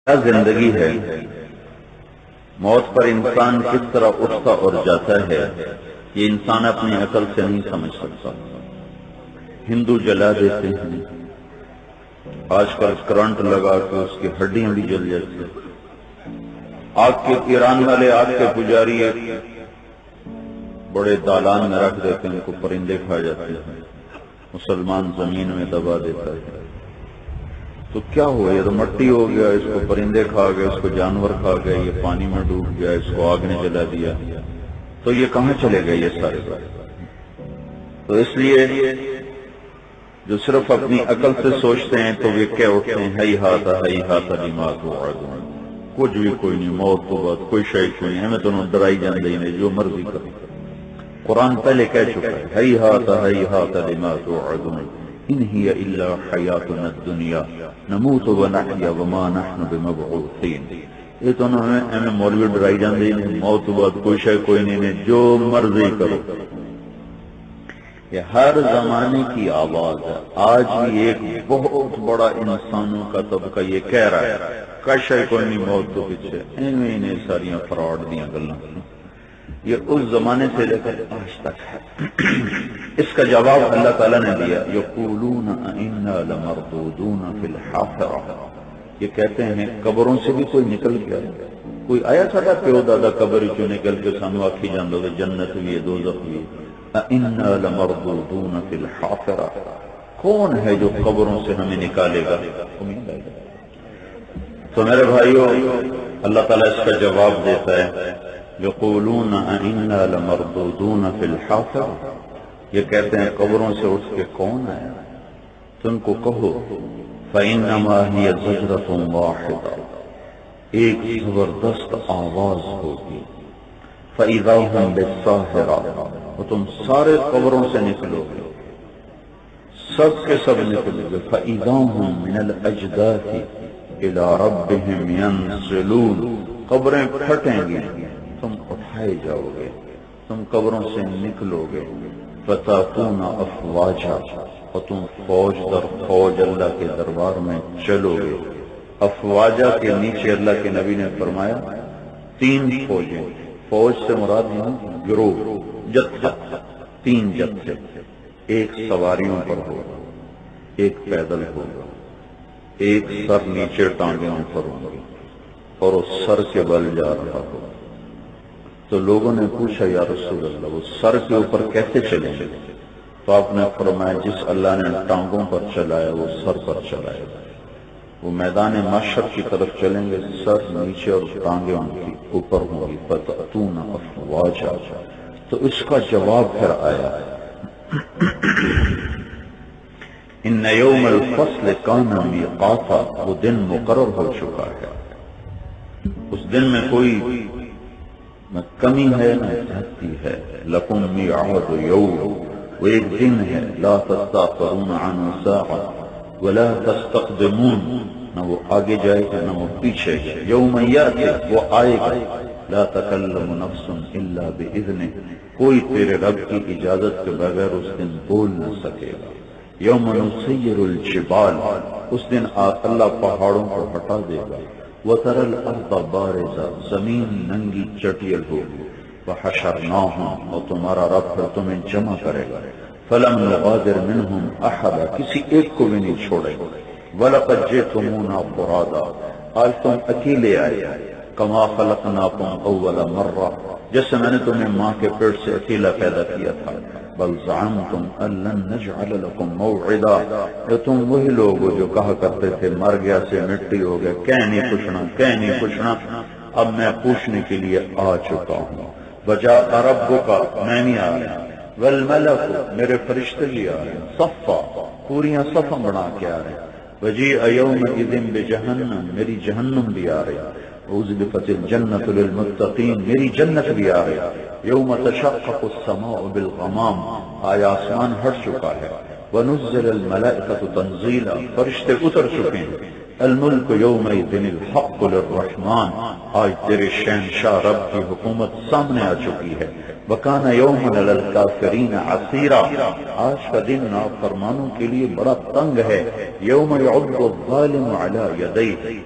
کیا زندگی ہے، موت پر انسان کس طرح اٹھتا اور جاتا ہے، یہ انسان اپنی عقل سے نہیں سمجھ سکتا۔ ہندو جلا دیتے ہیں، آج کل کرنٹ لگا کے اس کی ہڈیاں بھی جل جاتی ہیں۔ آگ کے ایران والے آگ کے پجاری بڑے دالان میں رکھ دیتے ہیں، ان کو پرندے کھا جاتے ہیں، مسلمان زمین میں دبا دیتا ہے۔ تو کیا ہوا، یہ تو مٹی ہو گیا، اس کو پرندے کھا گئے، اس کو جانور کھا گئے، یہ پانی میں ڈوب گیا، اس کو آگ نے جلا دیا، تو یہ کہاں چلے گئے یہ سارے بات؟ تو اس لیے جو صرف اپنی عقل سے سوچتے ہیں تو وہ کیا اٹھتے ہیں، ہی ہاتھ لما توعدون، کچھ بھی کوئی نہیں، موت تو بات کوئی شے کوئی نہیں، ہمیں تو ڈرائی جان رہی ہے، جو مرضی کرو۔ قرآن پہلے کہہ چکا ہے، ہی ہاتھ لما توعدون ان ہی الا حیاتنا الدنیا نموت ونحیا وما نحن بمبعوثین۔ یہ تو ہمیں مولوی ڈرائی جان رہی ہے، موت تو بات کوئی شے کوئی نہیں، جو مرضی کرو۔ یہ ہر زمانے کی آواز ہے۔ آج بھی ایک بہت بڑا انسانوں کا طبقہ یہ کہہ رہا ہے کشے کوئی نہیں، موت تو پیچھے، انہیں ساریاں فراڈ دیاں گلاں۔ یہ اس زمانے سے لے کر آج تک ہے۔ اس کا جواب اللہ تعالیٰ نے دیا، یقولون انا لمردودون فی الحافرہ، یہ کہتے ہیں قبروں سے بھی کوئی نکل گیا، کوئی آیا ساڈا پیو دادا قبر چوں نکل کے سانو آکھی جاندا کہ جنت بھی ہے دوزخ بھی ہے، انا لمردودون فی الحافرہ، کون ہے جو قبروں سے ہمیں نکالے گا؟ تو میرے بھائیو، اللہ تعالیٰ اس کا جواب دیتا ہے، یقولون انا لمردودون فی الحافرہ، یہ کہتے ہیں قبروں سے اٹھ کے کون آیا؟ تم کو کہو فإنما هي زجرة واحدة، ایک زبردست آواز ہوگی، فإذا هم بالساہرة، اور تم سارے قبروں سے نکلو گے، سب کے سب نکلو گے، فإذا هم من الأجداث إلى ربهم ينسلون، قبریں پھٹیں گی، تم اٹھائے جاؤ گے، تم قبروں سے نکلو گے، فتاتون افواجا، اور تم فوج در فوج اللہ کے دربار میں چلو گے۔ افواجا کے نیچے اللہ کے نبی نے فرمایا 3 فوجیں، فوج سے مراد ہے گروہ، جتھا، 3 جتھے، ایک سواریوں پر ہوگا، ایک پیدل ہوگا، ایک سر نیچے ٹانگوں پر ہوگا، اور اس سر کے بل جا رہا ہوگا۔ تو لوگوں نے پوچھا یا رسول اللہ وہ سر کے اوپر کیسے چلیں گے؟ تو آپ نے فرمایا جس اللہ نے ٹانگوں پر چلایا وہ سر پر چلائے گا۔ وہ میدان محشر کی طرف چلیں گے، سر نیچے اور ٹانگیں ان کی اوپر ہوں گی، فتأتون افواجا۔ تو اس کا جواب پھر آیا ان یوم الفصل کان میقاتا، وہ دن مقرر ہو چکا ہے، اس دن میں کوئی نہ کمی ہے نہ زیادتی ہے، لکم میعاد یوم، وہ ایک دن ہے، لا تستأخرون عنہ ساعۃ ولا تستقدمون، نہ وہ آگے جائے گا نہ وہ پیچھے جائے، یوم یاتی، وہ آئے گا، لا تکلم نفس الا باذنہ، کوئی تیرے رب کی اجازت کے بغیر اس دن بول نہ سکے گا، یوم نسیر الجبال، اس دن اللہ پہاڑوں کو ہٹا دے گا، وَتَرَى الْأَرْضَ بَارِزَةً، زمین ننگی چٹیل ہوگی، وَحَشَرْنَاهُمْ، اور تمہارا رب پھر تمہیں جمع کرے گا، فَلَمْ نُغَادِرْ مِنْهُمْ أَحَدًا، کسی ایک کو بھی نہیں چھوڑے گا، وَلَقَدْ جِئْتُمُونَا فُرَادًا، آج تم اکیلے آئے، كَمَا خَلَقْنَاكُمْ أَوَّلَ مَرَّةٍ، جیسے میں نے تمہیں ماں کے پیٹ سے اکیلا پیدا کیا تھا، بل زعمتم ان لن نجعل لكم موعدا، تم وہی لوگ ہو جو کہا کرتے تھے مر گیا سے مٹی ہو گیا، کہہ نہیں پوچھنا، اب میں پوچھنے کے لیے آ چکا ہوں، وجاء ربک، میں نہیں آ رہا، والملک، میرے فرشتے بھی آ رہے ہیں، صفا، پوریاں صفا بنا کے آ رہے ہیں، وجیء یومئذ بجہنم، میری جہنم بھی آ رہی ہے، وَأُزْلِفَتِ الْجَنَّةُ لِلْمُتَّقِينَ، میری جنت بھی آ رہی، یوم تشقق السماء بالغمام، آج آسمان ہٹ چکا ہے، وَنُزِّلَ الْمَلَائِكَةُ تَنزِيلًا، فرشتے اتر چکے ہیں، الملک یومئذ الحق للرحمن، آج تیرے شہنشاہ رب کی حکومت سامنے آ چکی ہے، وَكَانَ يَوْمًا عَلَى الْكَافِرِينَ عَسِيرًا، آج کا دن نافرمانوں کے لیے بڑا تنگ ہے، یوم يعض الظالم على يديه،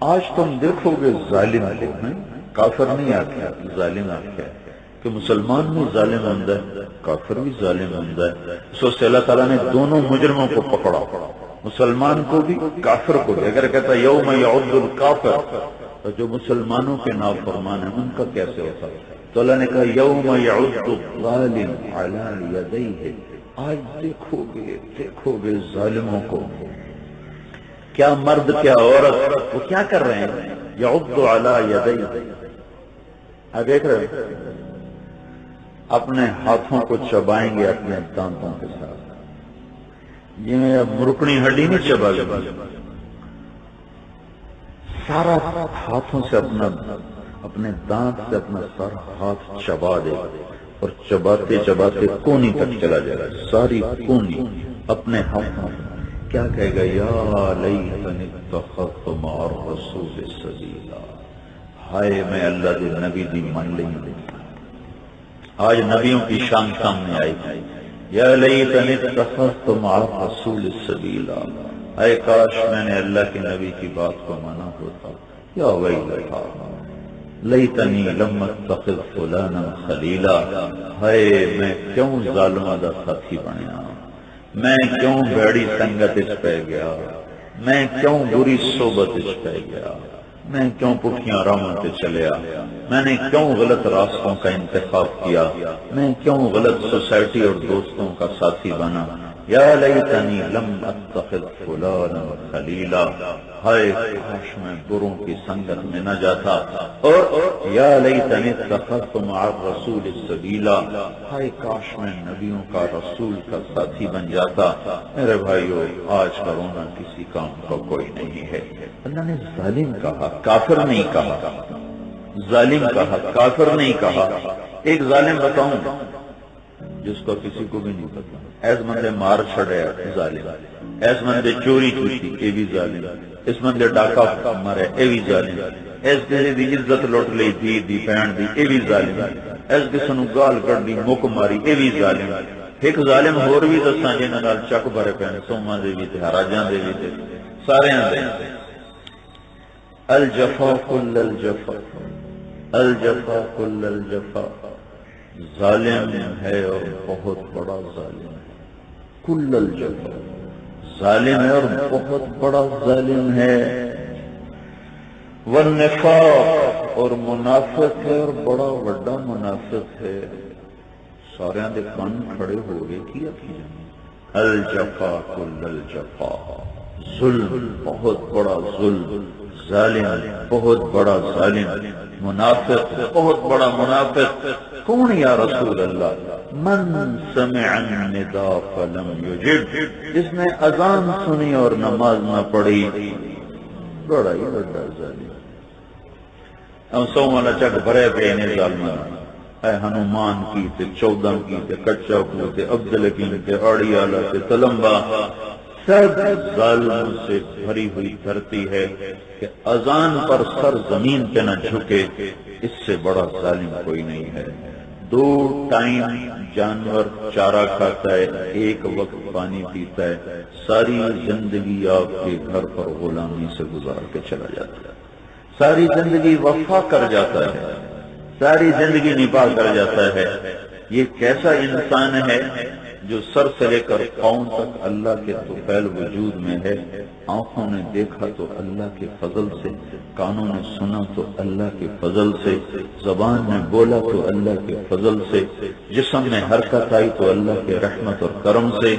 آج تم دیکھو گے ظالم کو، کافر نہیں آکھیا ظالم آکھیا کہ مسلمان بھی ظالم ہوتا ہے، کافر بھی ظالم ہوتا ہے۔ سو سے اللہ تعالیٰ نے دونوں مجرموں کو پکڑا، مسلمان کو بھی کافر کو بھی۔ اگر کہتا یوم یعض الکافر، تو جو مسلمانوں کے نافرمان ہیں ان کا کیسے ہوتا؟ تو اللہ نے کہا یوم یعض الظالم علی یدیہ، آج دیکھو گے ظالموں کو، کیا مرد کیا عورت، وہ کیا کر رہے ہیں؟ یعض علی یدیہ، آپ دیکھ رہے ہیں اپنے ہاتھوں کو چبائیں گے اپنے دانتوں کے ساتھ، یہ مرکنی ہڈی نہیں چبا گیا، سارا ہاتھوں سے اپنے دانت سے اپنا سارا ہاتھ چبا دے اور چباتے چباتے کونی تک چلا جائے گا، ساری کونی اپنے ہاتھوں۔ کیا کہے گا؟ یا لیتنی اتخذت مع الرسول سبیلا، ہائے میں اللہ دے نبی دی من لیں۔ آج نبیوں کی شان سامنے آئی، یا لیتنی اتخذت مع الرسول سبیلا، اے کاش میں نے اللہ کے نبی کی بات کو مانا ہوتا، یا ویلتا لیتنی لم اتخذ فلانا خلیلا، ہائے میں کیوں ظالمہ دا ساتھی بنیا، میں کیوں بھیڑی سنگت اچ پہ گیا، میں کیوں بری صحبت اچ پہ گیا، میں کیوں پٹھیاں راہوں پہ چلیا، میں نے کیوں غلط راستوں کا انتخاب کیا، میں کیوں غلط سوسائٹی اور دوستوں کا ساتھی بنا، یا لیتنی لم اتخذ فلانا خلیلا، ہائے کاش میں بروں کی سنگت میں نہ جاتا، اور یا لیتنی اتخذت مع الرسول سبیلا، ہائے کاش میں نبیوں کا رسول کا ساتھی بن جاتا۔ میرے بھائیو، آج کا رونا کسی کام کا کوئی نہیں ہے۔ اللہ نے ظالم کہا، کافر نہیں کہا، ظالم کہا، کافر نہیں کہا۔ ایک ظالم بتاؤں جس کو کسی کو بھی نہیں پتا، ایس بندے مار چھڑے ظالم، ایس بندے چوری کی اے بھی ظالم، اس بندے ڈاکہ مارے اے بھی ظالم، ایس کسی دی عزت لوٹ لی دی بہن دی اے بھی ظالم، ایس کسی نو گال کر دی مک ماری اے بھی ظالم۔ ایک ظالم ہور بھی دساں جنہاں نال چک بھرے پین، سوماں دے بھی تے حراجاں دے بھی تے سارے دے۔ الجفا کل الجفا، الجفا کل الجفا، ظالم ہے اور بہت بڑا ظالم ہے، کل الجفا، ظالم ہے اور بہت بڑا ظالم ہے، والنفاق، اور منافق ہے اور بڑا بڑا منافق ہے۔ سارے دے کان کھڑے ہو گئے، کیا الجفا کل الجفا، ظلم بہت بڑا ظلم، ظالم بہت بڑا ظالم، منافق بہت بڑا منافق۔ کون یا رسول اللہ؟ من سمع النداء فلم یجب، جس نے اذان سنی اور نماز نہ پڑھی، بڑا ہی بڑا ظالم۔ ہم سو والا چک بھرے پہ انہیں ظالمان، اے ہنومان کی تے چودم کی تے کچا کو تے عبدالحکیم تے آڑی آلہ تے تلمبا، سب ظالموں سے بھری ہوئی دھرتی ہے کہ اذان پر سر زمین پہ نہ جھکے، اس سے بڑا ظالم کوئی نہیں ہے۔ 2 ٹائم جانور چارہ کھاتا ہے، 1 وقت پانی پیتا ہے، ساری زندگی آپ کے گھر پر غلامی سے گزار کے چلا جاتا ہے، ساری زندگی وفا کر جاتا ہے، ساری زندگی نبھا کر جاتا ہے۔ یہ کیسا انسان ہے جو سر سے لے کر پاؤں تک اللہ کے طفیل وجود میں ہے، آنکھوں نے دیکھا تو اللہ کے فضل سے، کانوں نے سنا تو اللہ کے فضل سے، زبان نے بولا تو اللہ کے فضل سے، جسم میں حرکت آئی تو اللہ کے رحمت اور کرم سے،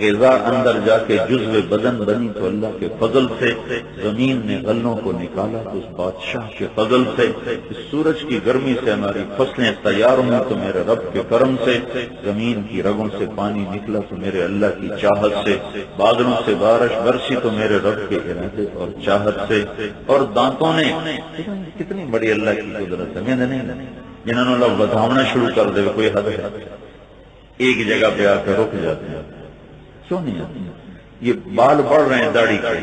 غذا اندر جا کے جزو بدن بنی تو اللہ کے فضل سے، زمین نے غلوں کو نکالا تو اس بادشاہ کے فضل سے، اس سورج کی گرمی سے ہماری فصلیں تیار ہوں تو میرے رب کے کرم سے، زمین کی رگوں سے پانی نکلا تو میرے اللہ کی چاہت سے، بادلوں سے بارش برسی تو میرے رب کے ارادے اور چاہت سے، اور دانتوں نے، کتنی بڑی اللہ کی قدرت ہے، نہیں جنہوں نے اللہ بدھاونا شروع کر دے کوئی حد ہے، ایک جگہ پہ آ کر رک جاتے ہیں، کیوں نہیں آتے؟ یہ بال بڑھ رہے ہیں داڑھی کے،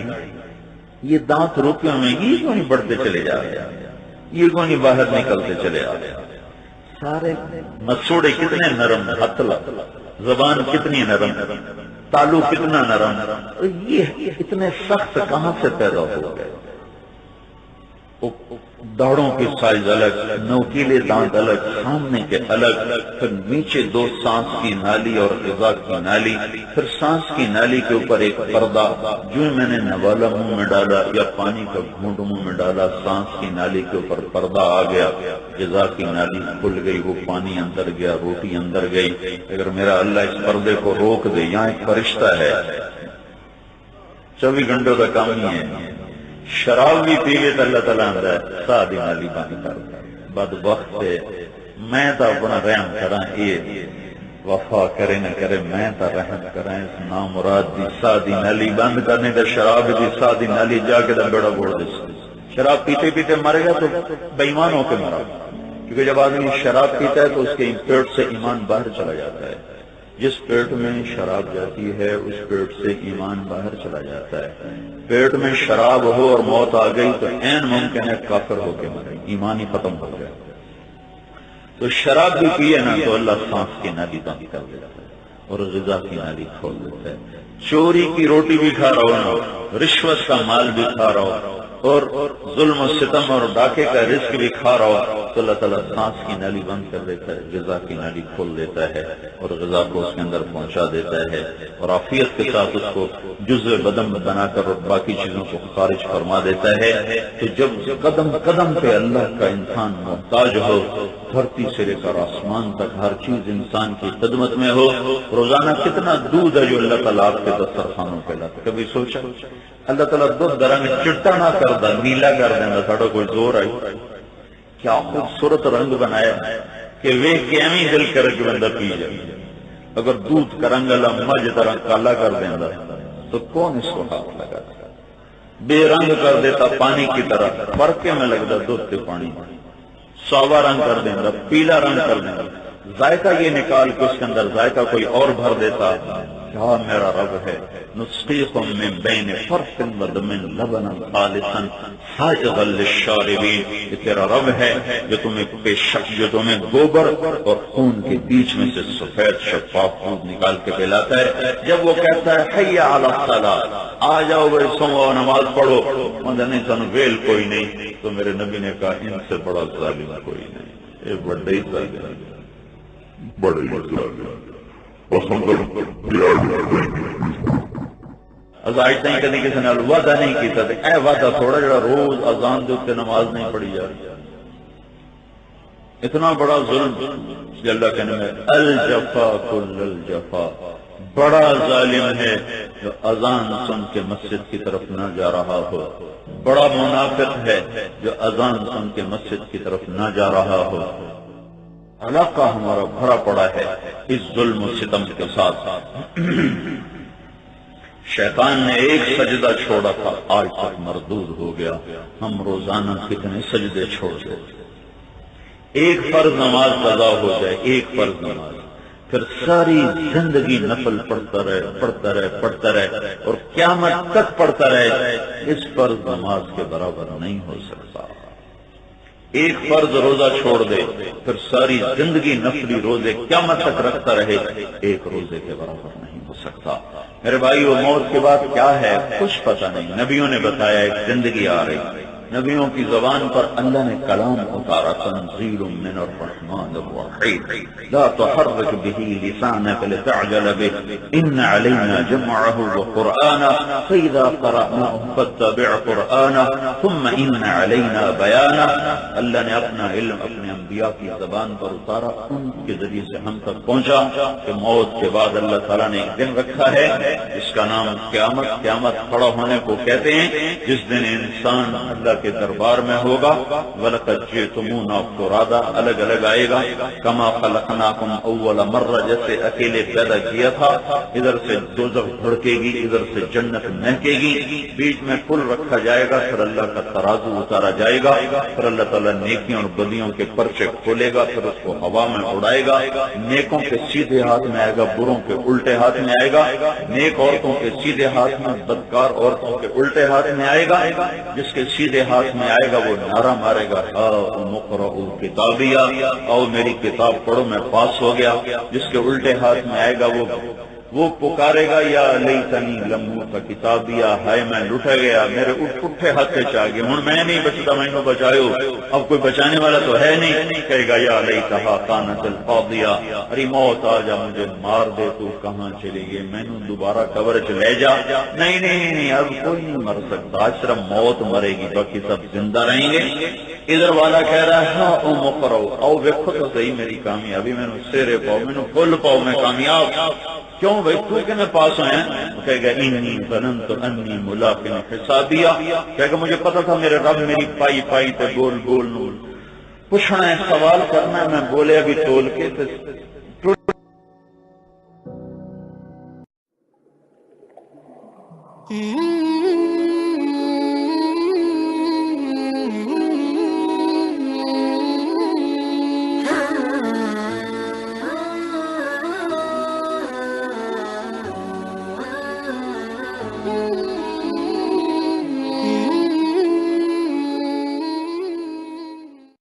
یہ دانت روکے ہوئے ہیں، یہ کیوں نہیں بڑھتے چلے جا رہے ہیں، یہ کیوں نہیں باہر نکلتے چلے آ رہے ہیں؟ سارے مسوڑے کتنے نرم، ہتلا زبان کتنی نرم، تالو کتنا نرم، یہ اتنے سخت کہاں سے پیدا ہو گئے؟ داڑھوں کی سائز الگ، نوکیلے دانت الگ، سامنے کے الگ، پھر نیچے دو سانس کی نالی اور غذا کی نالی، پھر سانس کی نالی کے اوپر ایک پردہ، جو میں نے نوالا منہ میں ڈالا یا پانی کا گھونٹ منہ میں ڈالا، سانس کی نالی کے اوپر پردہ آ گیا، غذا کی نالی کھل گئی، وہ پانی اندر گیا، روٹی اندر گئی۔ اگر میرا اللہ اس پردے کو روک دے، یہاں ایک فرشتہ ہے 24 گھنٹوں کا کام ہی ہے، شراب بھی پی گئے تو اللہ تعالیٰ اندر سادی نالی بند کر دے۔ بدبخت ہے، میں تو اپنا رحم کراں، یہ وفا کرے نہ کرے، میں تو رحم کراں، اس نامراد دی سادی نالی بند کرنے کا، شراب دی سادی نالی جا کے بیڑا بوڑ دے۔ شراب پیتے پیتے مرے گا تو بے ایمان ہو کے مرا، کیونکہ جب آدمی شراب پیتا ہے تو اس کے پیٹ سے ایمان باہر چلا جاتا ہے، جس پیٹ میں شراب جاتی ہے اس پیٹ سے ایمان باہر چلا جاتا ہے۔ پیٹ میں شراب ہو اور موت آ گئی تو عین ممکن ہے کافر ہو کے مرے، ایمان ہی ختم ہو گیا۔ تو شراب بھی پیے نا تو اللہ سانس کی نالی بند کر دیتا ہے اور غذا کی نالی کھول دیتا ہے۔ چوری کی روٹی بھی کھا رہا ہو نا، رشوت کا مال بھی کھا رہا ہو اور ظلم و ستم اور ڈاکے کا رزق بھی کھا رہا ہو تو اللہ تعالیٰ سانس کی نالی بند کر دیتا ہے، غذا کی نالی کھول دیتا ہے اور غذا کو اس کے اندر پہنچا دیتا ہے اور عافیت کے ساتھ اس کو جزء بدن بنا کر اور باقی چیزوں کو خارج فرما دیتا ہے۔ تو جب قدم قدم پہ اللہ کا انسان محتاج ہو، دھرتی سے لے کر آسمان تک ہر چیز انسان کی خدمت میں ہو، روزانہ کتنا دودھ ہے جو اللہ تعالیٰ آپ کے دسترخوانوں پہ لاتا ہے، کبھی سوچا؟ اللہ تعالیٰ دودھ درنگ چٹا نہ کر دا، نیلا کر دینا، ساڑھا کوئی زور آئی، کیا خوبصورت رنگ بنایا کہ وہ کیمی دل کر کے بندہ پی جائے۔ اگر دودھ کا رنگ اللہ مجھ طرح کالا کر دینا تو کون اس کو ہاتھ لگا؟ بے رنگ کر دیتا پانی کی طرح، فرق میں لگتا دودھ کے پانی، ساوا رنگ کر دینا، پیلا رنگ کر دینا، ذائقہ یہ نکال کے اس کے اندر ذائقہ کوئی اور بھر دیتا۔ کیا میرا رب ہے، نسقیکم من بین فرث ودم لبنا خالصا سائغا للشاربین، یہ تیرا رب ہے جو تمہیں گوبر اور خون کے بیچ میں سے سفید شفاف دودھ نکال کے پلاتا ہے۔ جب وہ کہتا ہے حی علی الصلاۃ، آ جاؤ بھائی سو نماز پڑھو، مگر نہیں سن ویل کوئی نہیں، تو میرے نبی نے کہا ان سے بڑا ظالم کوئی نہیں، یہ بڑے ہی ظالم، بڑے ہی ظالم۔ ازائٹ نہیں کرنے کسی نے وعدہ نہیں کیتا تھا، اے وعدہ تھوڑا جڑا روز اذان دے تے نماز نہیں پڑھی جا رہی، اتنا بڑا ظلم کہ اللہ کہنے میں الجفا کل الجفا، بڑا ظالم ہے جو اذان سن کے مسجد کی طرف نہ جا رہا ہو، بڑا منافق ہے جو اذان سن کے مسجد کی طرف نہ جا رہا ہو۔ علاقہ ہمارا بھرا پڑا ہے اس ظلم و ستم کے ساتھ۔ شیطان نے ایک سجدہ چھوڑا تھا، آج تک مردود ہو گیا۔ ہم روزانہ کتنے سجدے چھوڑ دیتے، ایک فرض نماز قضا ہو جائے، ایک فرض نماز، پھر ساری زندگی نفل پڑھتا رہے اور قیامت تک پڑھتا رہے، اس فرض نماز کے برابر نہیں ہو سکتا۔ ایک فرض روزہ چھوڑ دے پھر ساری زندگی نفلی روزے قیامت تک رکھتا رہے، ایک روزے کے برابر نہیں ہو سکتا۔ میرے بھائی وہ موت کے بعد کیا ہے کچھ پتہ نہیں، نبیوں نے بتایا ایک زندگی آ رہی، نبیوں کی زبان پر اللہ نے کلام اتارا، تنزیل من الرحمن الرحیم لا تحرک به لسانك لتعجل به ان علینا جمعه وقرآنه فاذا قرأناه فاتبع قرآنه ثم ان علینا بیانه۔ اللہ نے اپنا علم اپنے انبیاء کی زبان پر اتارا، ان کے ذریعے سے ہم تک پہنچا کہ موت کے بعد اللہ تعالیٰ نے ایک دن رکھا ہے جس کا نام قیامت، قیامت کھڑا ہونے کو کہتے ہیں، جس دن انسان اللہ کے دربار میں ہوگا۔ وَلَقَدْ جِئْتُمُونَا فُرَادًا، الگ الگ آئے گا، كَمَا خَلَقْنَاكُمْ أَوَّلَ مَرَّةٍ، جیسے اکیلے پیدا کیا تھا، ادھر سے دوزخ بھڑکے گی، ادھر سے جنت مہکے گی، بیچ میں پل رکھا جائے گا، پھر اللہ کا ترازو اتارا جائے گا، پھر اللہ تعالیٰ نیکیوں اور بدیوں کے پرچے کھولے گا، پھر اس کو ہوا میں اڑائے گا، نیکوں کے سیدھے ہاتھ میں آئے گا، بروں کے الٹے ہاتھ میں آئے گا، نیک عورتوں کے سیدھے ہاتھ میں، بدکار عورتوں کے الٹے ہاتھ میں آئے گا، جس کے سیدھے ہاتھ میں آئے گا وہ نعرہ مارے گا ہاؤم اقرؤوا کتابیہ، آؤ میری کتاب پڑھو میں پاس ہو گیا، جس کے الٹے ہاتھ میں آئے گا وہ وہ پکارے گا یا لیتنی لم اوت کتابیا، ہائے میں لٹا گیا، میرے اٹھے ہاتھ سے آ گئے، ہن میں نہیں بچتا، میں نے بچاؤ، اب کوئی بچانے والا تو ہے نہیں۔ کہے گا یا لیتھا کانت القاضیہ، ارے موت آ جا مجھے مار دے، تو کہاں چلی گئی، میں نے دوبارہ قبر چ لے جا۔ نہیں نہیں نہیں، اب کوئی نہیں مر سکتا، صرف موت مرے گی، باقی سب زندہ رہیں گے۔ ادھر والا کہہ رہا ہے ہاں او مقرو، او دیکھو تو صحیح میری کامیابی، میں نے سیرے پاؤ، میں نے پھول پاؤ، میں کامیاب۔ کیوں بھائی تو کہ میں پاس آیا؟ کہے گا انی ظننت انی ملاق حسابیہ، کہے گا مجھے پتا تھا میرے رب میری پائی پائی تے گول گول نول پوچھنا ہے، سوال کرنا ہے، میں بولے ابھی تول کے تے